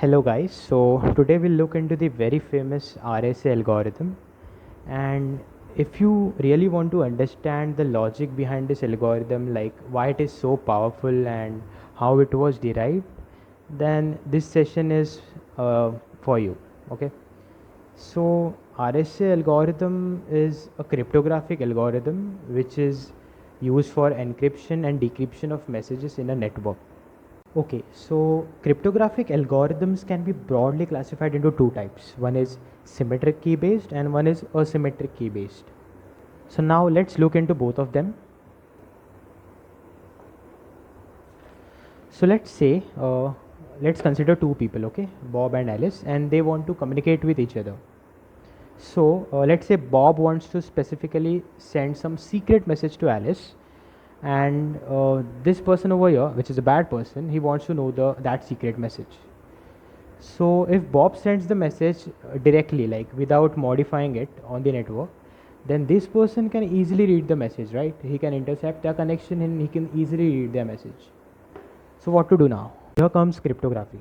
Hello guys, so today we'll look into the very famous RSA algorithm, and if you really want to understand the logic behind this algorithm, like why it is so powerful and how it was derived, then this session is for you. Okay, so RSA algorithm is a cryptographic algorithm which is used for encryption and decryption of messages in a network. Okay, so cryptographic algorithms can be broadly classified into two types. One is symmetric key based and one is asymmetric key based. So now let's look into both of them. So let's consider two people, okay, Bob and Alice, and they want to communicate with each other. So let's say Bob wants to specifically send some secret message to Alice, and this person over here, which is a bad person, he wants to know that secret message. So if Bob sends the message directly, like without modifying it on the network, then this person can easily read the message, right? He can intercept the connection and he can easily read their message. So what to do now? Here comes cryptography.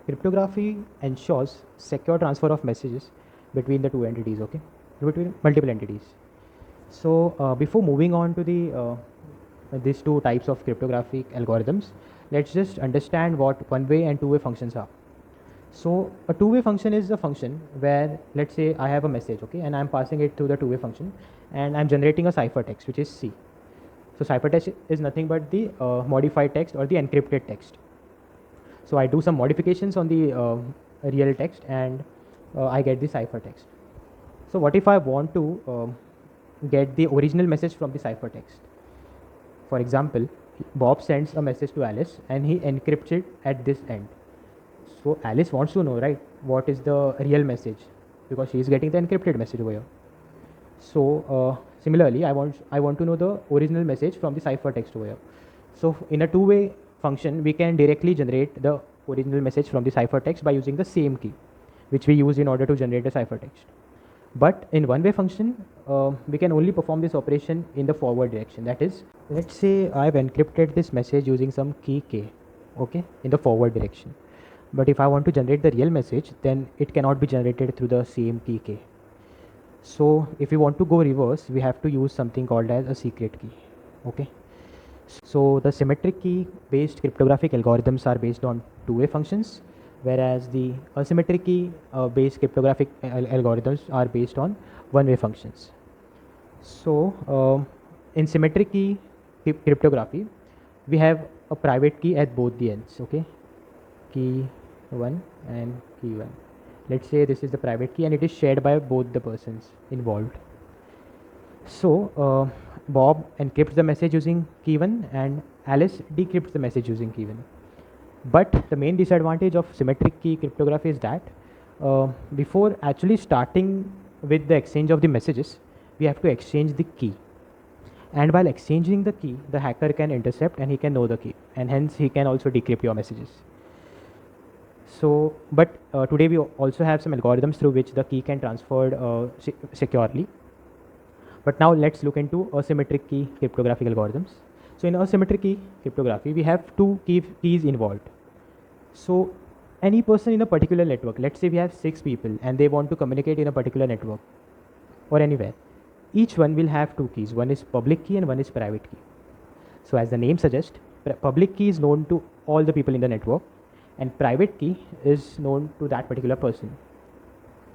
Cryptography ensures secure transfer of messages between the two entities, okay? Between multiple entities. So before moving on to these two types of cryptographic algorithms, let's just understand what one-way and two-way functions are. So a two-way function is a function where, let's say I have a message, okay, and I'm passing it through the two-way function, and I'm generating a ciphertext, which is C. So ciphertext is nothing but the modified text or the encrypted text. So I do some modifications on the real text, and I get the ciphertext. So what if I want to get the original message from the ciphertext? For example, Bob sends a message to Alice and he encrypts it at this end. So Alice wants to know, right, what is the real message, because she is getting the encrypted message over here. So similarly, I want to know the original message from the ciphertext over here. So in a two-way function, we can directly generate the original message from the ciphertext by using the same key, which we use in order to generate the ciphertext. But in one-way function, we can only perform this operation in the forward direction. That is, let's say I've encrypted this message using some key k, okay, in the forward direction. But if I want to generate the real message, then it cannot be generated through the same key k. So if we want to go reverse, we have to use something called as a secret key. Okay. So the symmetric key based cryptographic algorithms are based on two-way functions, whereas the asymmetric key based cryptographic algorithms are based on one-way functions. So in symmetric key cryptography, we have a private key at both the ends. Okay, key 1 and key 1. Let's say this is the private key and it is shared by both the persons involved. So Bob encrypts the message using key 1 and Alice decrypts the message using key 1. But the main disadvantage of symmetric key cryptography is that before actually starting with the exchange of the messages, we have to exchange the key. And while exchanging the key, the hacker can intercept and he can know the key, and hence he can also decrypt your messages. So, but today we also have some algorithms through which the key can transferred securely. But now let's look into asymmetric key cryptographic algorithms. So in asymmetric key cryptography, we have two keys involved. So any person in a particular network, let's say we have 6 people and they want to communicate in a particular network or anywhere, each one will have two keys. One is public key and one is private key. So as the name suggests, public key is known to all the people in the network and private key is known to that particular person.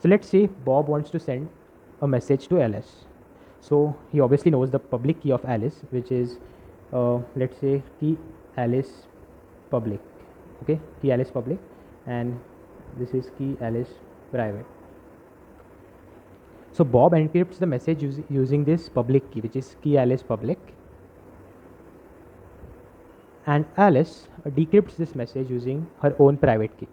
So let's say Bob wants to send a message to Alice. So he obviously knows the public key of Alice, which is let's say key Alice public. Okay, key Alice public, and this is key Alice private. So Bob encrypts the message using this public key, which is key Alice public, and Alice decrypts this message using her own private key.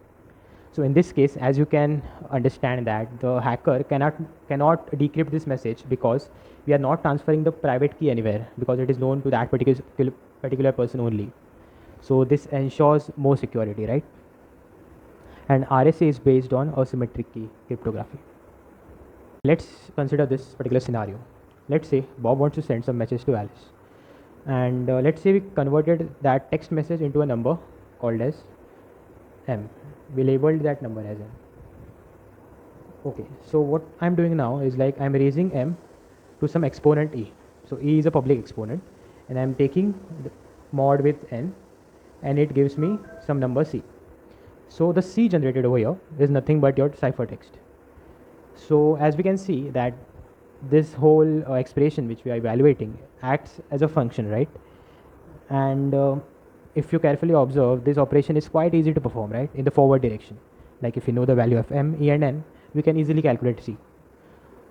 So in this case, as you can understand that the hacker cannot decrypt this message because we are not transferring the private key anywhere, because it is known to that particular person only. So this ensures more security, right? And RSA is based on asymmetric key cryptography. Let's consider this particular scenario. Let's say Bob wants to send some message to Alice, and let's say we converted that text message into a number called as M. We labeled that number as n. Okay, so what I'm doing now is like I'm raising m to some exponent e. So e is a public exponent, and I'm taking the mod with n, and it gives me some number c. So the c generated over here is nothing but your ciphertext. So as we can see that this whole expression which we are evaluating acts as a function, right? And if you carefully observe, this operation is quite easy to perform, right, in the forward direction. Like if you know the value of m, e and n, we can easily calculate c.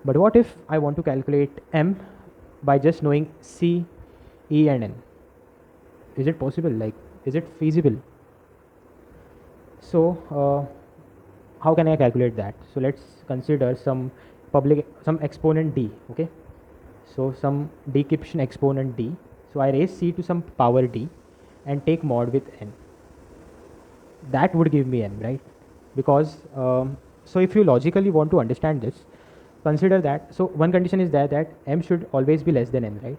But what if I want to calculate m by just knowing c, e and n? Is it possible? Like, is it feasible? So how can I calculate that? So let's consider some exponent d. Okay, so some decryption exponent d. So I raise c to some power d and take mod with n. That would give me n, right? Because so if you logically want to understand this, consider that. So one condition is that m should always be less than n, right?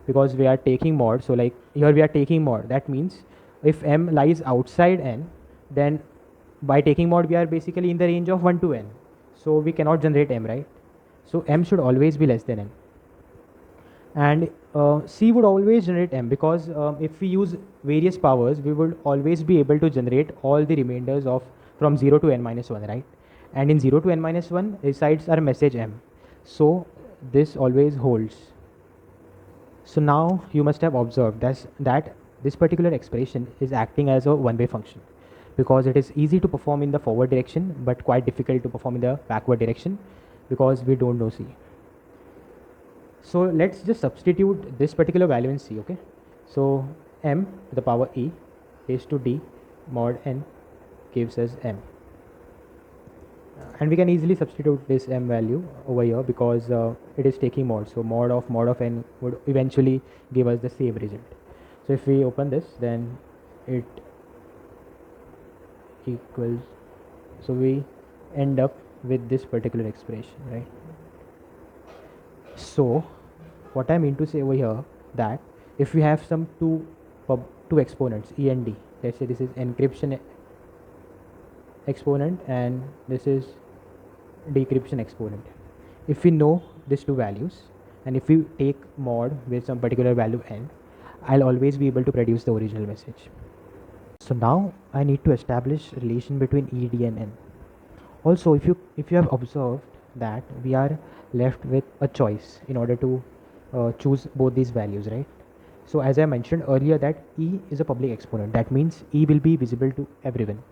Because we are taking mod. So like here we are taking mod. That means if m lies outside n, then by taking mod we are basically in the range of 1 to n. So we cannot generate m, right? So m should always be less than n. And c would always generate m, because if we use various powers, we would always be able to generate all the remainders of from 0 to n minus 1, right? And in 0 to n minus 1 resides our message m. So this always holds. So now you must have observed that this particular expression is acting as a one-way function, because it is easy to perform in the forward direction but quite difficult to perform in the backward direction because we don't know c. So let's just substitute this particular value in c. Okay, so m to the power e raised to d mod n gives us m, and we can easily substitute this m value over here because it is taking mod. So mod of n would eventually give us the same result. So if we open this, then it equals, so we end up with this particular expression, right? So what I mean to say over here, that if we have some two exponents e and d, let's say this is encryption exponent and this is decryption exponent. If we know these two values, and if we take mod with some particular value n, I'll always be able to produce the original message. So now I need to establish relation between e, d and n. Also, if you have observed that we are left with a choice in order to choose both these values, right? So as I mentioned earlier, that e is a public exponent. That means e will be visible to everyone,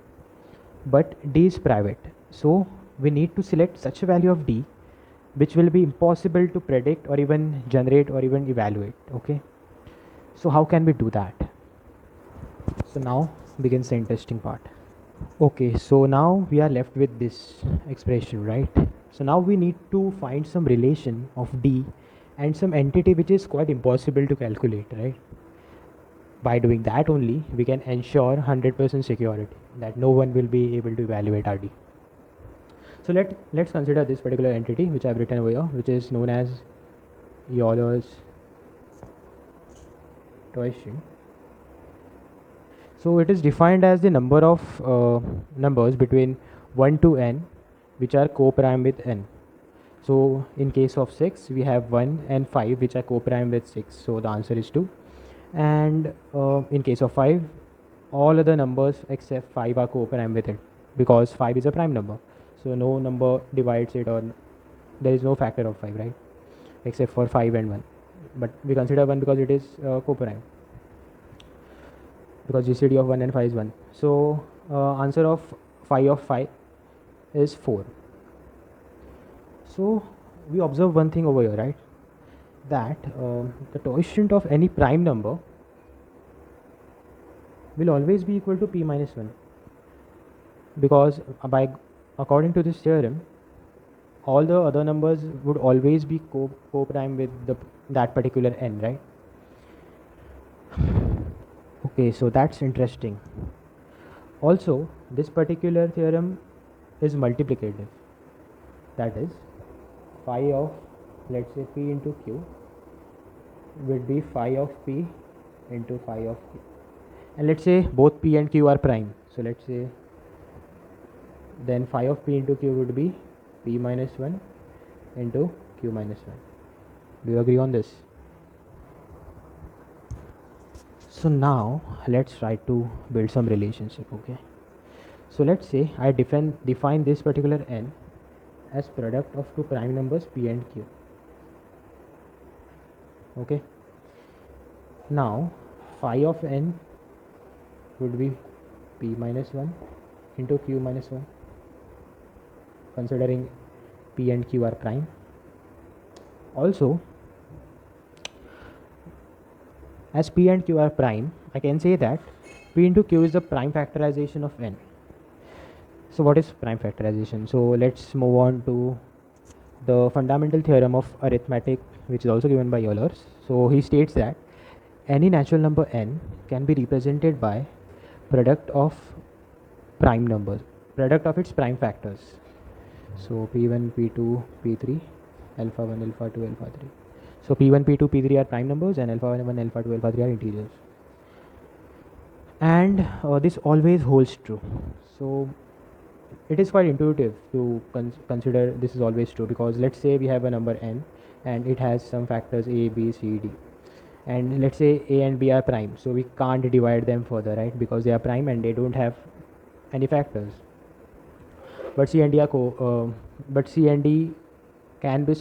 but d is private. So we need to select such a value of d which will be impossible to predict or even generate or even evaluate. Okay, so how can we do that? So now begins the interesting part. Okay, so now we are left with this expression, right? So now we need to find some relation of d and some entity which is quite impossible to calculate, right? By doing that only, we can ensure 100% security that no one will be able to evaluate our d. So let's consider this particular entity which I've written over here, which is known as Euler's Tuition. So it is defined as the number of numbers between 1 to n which are co-prime with n. So in case of 6, we have 1 and 5 which are co-prime with 6. So the answer is 2. And in case of 5, all other numbers except 5 are co-prime with it, because 5 is a prime number. So no number divides it, or there is no factor of 5, right? Except for 5 and 1. But we consider 1 because it is co-prime, because GCD of 1 and 5 is 1. So answer of phi of 5 is 4. So we observe one thing over here, right? That the tangent of any prime number will always be equal to p minus 1, because according to this theorem, all the other numbers would always be co-prime with that particular n, right? Okay, so that's interesting. Also, this particular theorem is multiplicative. That is, phi of, let's say, p into q would be phi of p into phi of q. And let's say both p and q are prime. So let's say then phi of p into q would be p minus 1 into q minus 1. Do you agree on this? So now let's try to build some relationship. Okay, so let's say I define this particular n as product of two prime numbers p and q. Okay, now phi of n would be p minus 1 into q minus 1, considering p and q are prime. Also, as p and q are prime, I can say that p into q is the prime factorization of n. So what is prime factorization? So let's move on to the fundamental theorem of arithmetic, which is also given by Euler. So he states that any natural number n can be represented by product of prime numbers, product of its prime factors. So p1, p2, p3, alpha 1, alpha 2, alpha 3. So p1, p2, p3 are prime numbers and alpha 1, alpha 2, alpha 3 are integers. And this always holds true. So it is quite intuitive to consider this is always true, because let's say we have a number n and it has some factors a, b, c, d, and let's say a and b are prime, so we can't divide them further, right, because they are prime and they don't have any factors. But c and d are but c and d can be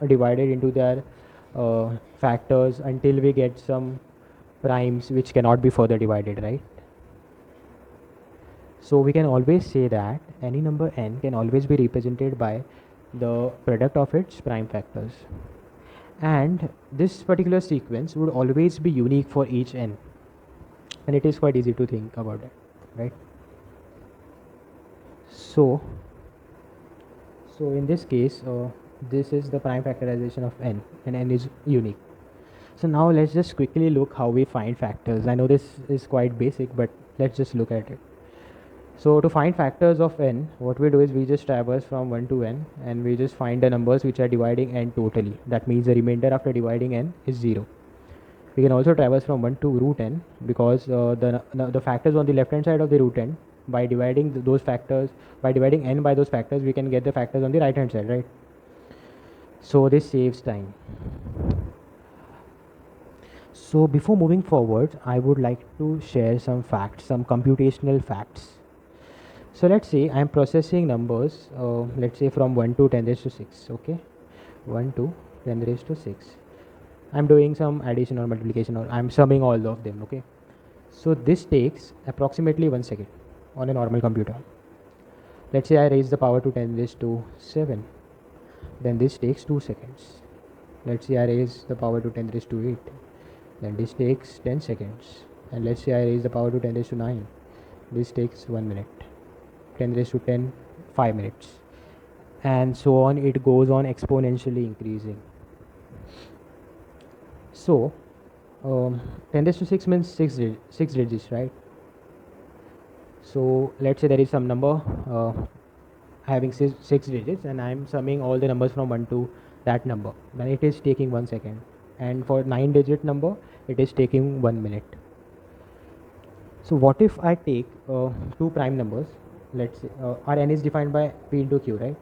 divided into their factors until we get some primes which cannot be further divided, right? So we can always say that any number n can always be represented by the product of its prime factors, and this particular sequence would always be unique for each n, and it is quite easy to think about it, right? So in this case, this is the prime factorization of n, and n is unique. So now let's just quickly look how we find factors. I know this is quite basic, but let's just look at it. So to find factors of n, what we do is we just traverse from 1 to n and we just find the numbers which are dividing n totally. That means the remainder after dividing n is 0. We can also traverse from 1 to root n, because the factors on the left hand side of the root n, by dividing those factors, by dividing n by those factors, we can get the factors on the right hand side, right? So this saves time. So before moving forward, I would like to share some facts, some computational facts. So let's say I am processing numbers, let's say from 1 to 10 raised to 6, okay? 1 to 10 raised to 6. I'm doing some addition or multiplication, or I'm summing all of them, okay? So this takes approximately 1 second on a normal computer. Let's say I raise the power to 10 raised to 7. Then this takes 2 seconds. Let's say I raise the power to 10 raised to 8. Then this takes 10 seconds. And let's say I raise the power to 10 raised to 9. This takes 1 minute. 10 raised to 10, 5 minutes. And so on, it goes on exponentially increasing. So 10 raised to 6 means 6 digits, right? So let's say there is some number having 6 digits, and I'm summing all the numbers from 1 to that number. Then it is taking 1 second. And for 9-digit number, it is taking 1 minute. So what if I take two prime numbers? Let's say our n is defined by p into q, right?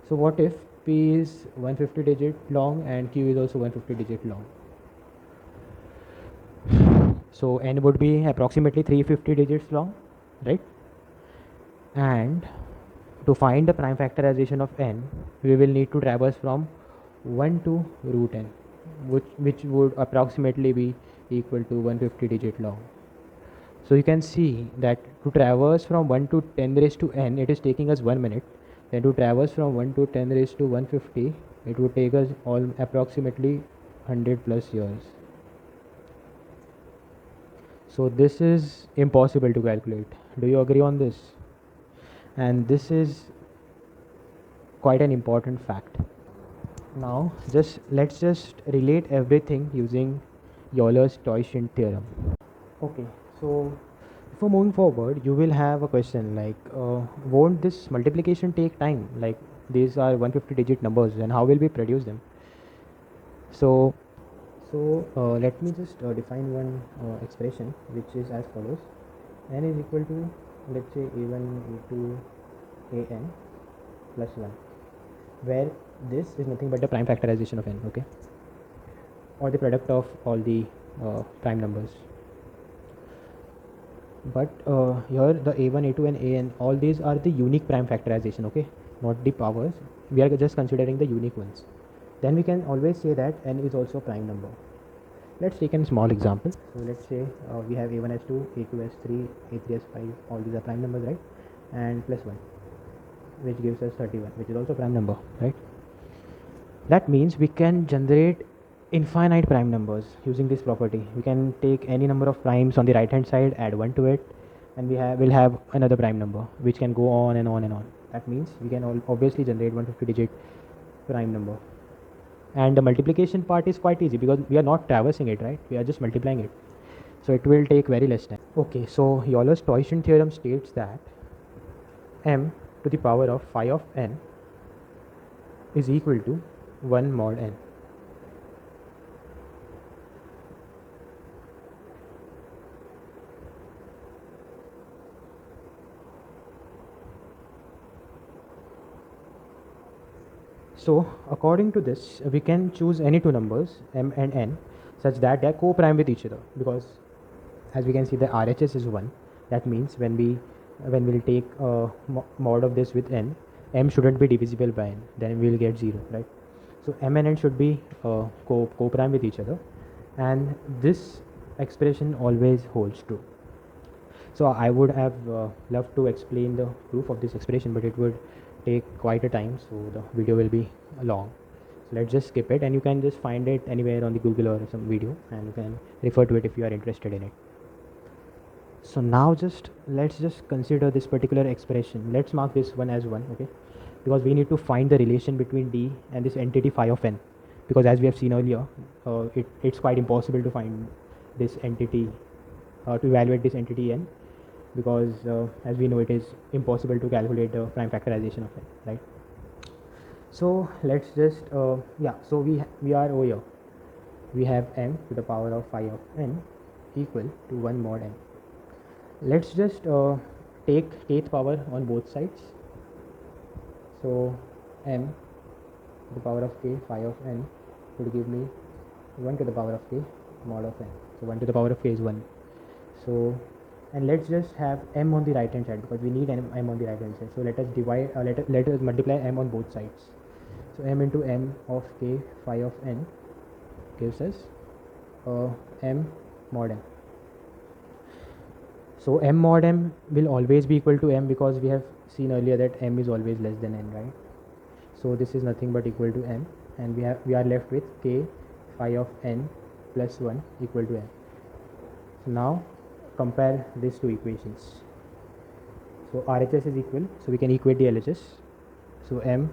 So what if p is 150 digit long and q is also 150 digit long? So n would be approximately 350 digits long, right? And to find the prime factorization of n, we will need to traverse from 1 to root n, which would approximately be equal to 150 digit long. So you can see that to traverse from 1 to 10 raised to n, it is taking us 1 minute. Then to traverse from 1 to 10 raised to 150, it would take us all approximately 100 plus years. So this is impossible to calculate. Do you agree on this? And this is quite an important fact. Now let's just relate everything using Euler's Taussian theorem. Okay, so before moving forward, you will have a question like, won't this multiplication take time? Like, these are 150 digit numbers, and how will we produce them? So let me just define one expression which is as follows: n is equal to let's say a1 a2 an plus 1, where this is nothing but the prime factorization of n, okay, or the product of all the prime numbers. But here the a1 a2 and an, all these are the unique prime factorization, okay, not the powers. We are just considering the unique ones. Then we can always say that n is also a prime number. Let's take a small example. So let's say we have a1 as 2, a2 as 3, a3 as 5, all these are prime numbers, right, and plus 1, which gives us 31, which is also prime number, right. That means we can generate infinite prime numbers using this property. We can take any number of primes on the right hand side, add 1 to it, and will have another prime number which can go on and on and on. That means we can obviously generate 150 digit prime number. And the multiplication part is quite easy because we are not traversing it, right, we are just multiplying it, so it will take very less time. Okay, so Euler's Torsion theorem states that m to the power of phi of n is equal to 1 mod n. So according to this, we can choose any two numbers m and n such that they are co-prime with each other, because as we can see the RHS is 1. That means when we'll take mod of this with n, m shouldn't be divisible by n, then we'll get 0, right. So m and n should be co-prime with each other, and this expression always holds true. So I would have loved to explain the proof of this expression, but it would take quite a time, so the video will be long. So let's just skip it, and you can just find it anywhere on the Google or some video, and you can refer to it if you are interested in it. So now let's just consider this particular expression. Let's mark this one as 1, okay, because we need to find the relation between d and this entity phi of n, because as we have seen earlier, it's quite impossible to find this entity, to evaluate this entity n, because as we know, it is impossible to calculate the prime factorization of n, right. So let's just so we are over here, we have m to the power of phi of n equal to 1 mod n. Let's just take kth power on both sides. So m to the power of k phi of n would give me 1 to the power of k mod of n. So 1 to the power of k is 1. So, and let's just have m on the right hand side, because we need m on the right hand side. So let us divide, let us multiply m on both sides. So m into m of k phi of n gives us m mod n. So m mod m will always be equal to m, because we have seen earlier that m is always less than n, right. So this is nothing but equal to m, and we are left with k phi of n plus 1 equal to m. So now compare these two equations. So RHS is equal, so we can equate the LHS. So m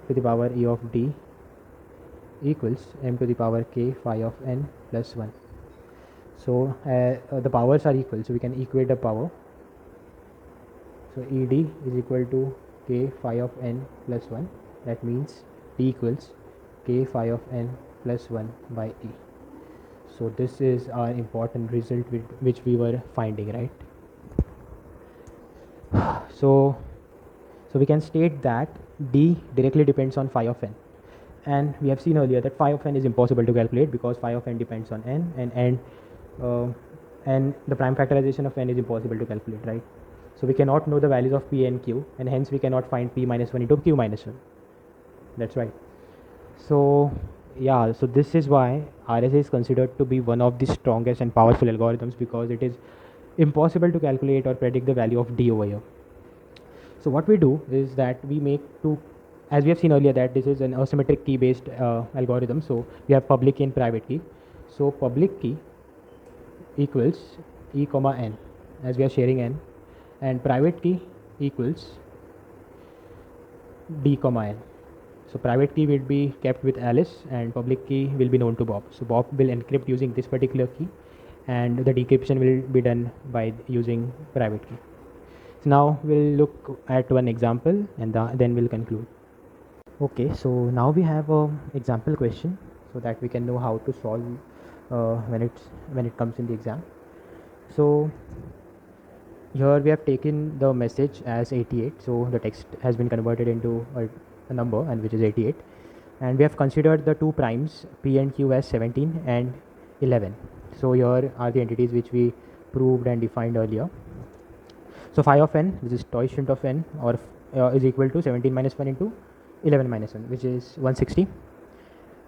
to the power e of d equals m to the power k phi of n plus 1. So the powers are equal, so we can equate the power. So ED is equal to k phi of n plus 1. That means D equals k phi of n plus 1 by E. So this is our important result which we were finding, right? So we can state that D directly depends on phi of n, and we have seen earlier that phi of n is impossible to calculate because phi of n depends on n, and the prime factorization of n is impossible to calculate, right? So we cannot know the values of p and q, and hence we cannot find p minus 1 into q minus 1. That's right. So yeah, so this is why RSA is considered to be one of the strongest and powerful algorithms, because it is impossible to calculate or predict the value of D over here. So what we do is that we make two, as we have seen earlier, that this is an asymmetric key based algorithm. So we have public key and private key. So public key equals e comma n, as we are sharing n, and private key equals d comma n. So private key will be kept with Alice and public key will be known to Bob. So Bob will encrypt using this particular key, and the decryption will be done by using private key. So now we'll look at one example, and then we'll conclude. Okay, so now we have a example question so that we can know how to solve when it comes in the exam. So Here we have taken the message as 88, so the text has been converted into a number, and which is 88, and we have considered the two primes p and q as 17 and 11. So here are the entities which we proved and defined earlier. So phi of n, which is tangent of n, or is equal to 17 minus 1 into 11 minus 1, which is 160.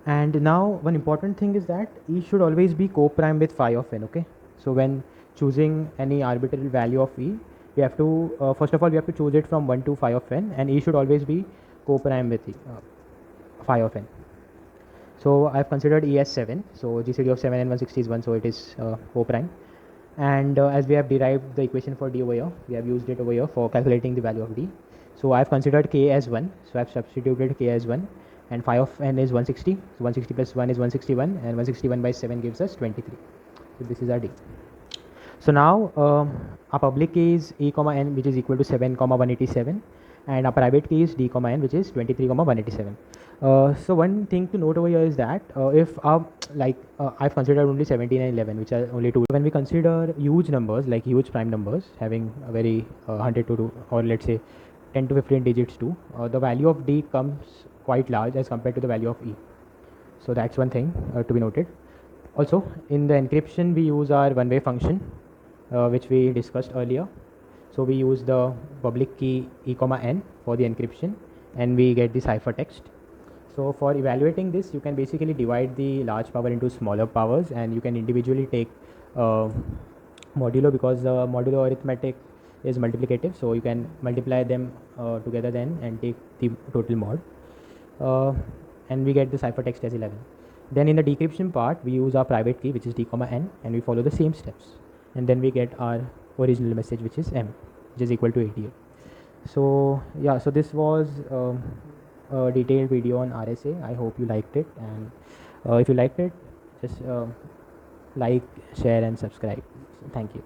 And now one important thing is that E should always be co-prime with phi of n. Okay, so when choosing any arbitrary value of E, we have to first of all we have to choose it from 1 to phi of n, and E should always be co-prime with phi of n. So I've considered E as 7, so GCD of 7 and 160 is 1, so it is co-prime. And as we have derived the equation for D over here, we have used it over here for calculating the value of D. So I've considered K as 1, so I've substituted K as 1, and phi of n is 160, so 160 plus 1 is 161, and 161 by 7 gives us 23. So this is our D. So now our public key is E comma n, which is equal to 7 comma 187, and our private key is D comma n, which is 23 comma 187. So one thing to note over here is that if I've considered only 17 and 11, which are only two. When we consider huge numbers, like huge prime numbers having a very 100 to 2, or let's say 10 to 15 digits too, the value of D comes quite large as compared to the value of E. So that's one thing to be noted. Also, in the encryption, we use our one-way function, which we discussed earlier. So we use the public key E comma n for the encryption, and we get the ciphertext. So for evaluating this, you can basically divide the large power into smaller powers, and you can individually take modulo, because the modulo arithmetic is multiplicative, so you can multiply them together then and take the total mod, and we get the ciphertext as 11. Then in the decryption part, we use our private key, which is D comma n, and we follow the same steps, and then we get our original message, which is m, which is equal to 88. So yeah, so this was a detailed video on RSA. I hope you liked it, and if you liked it, just like, share and subscribe. So thank you.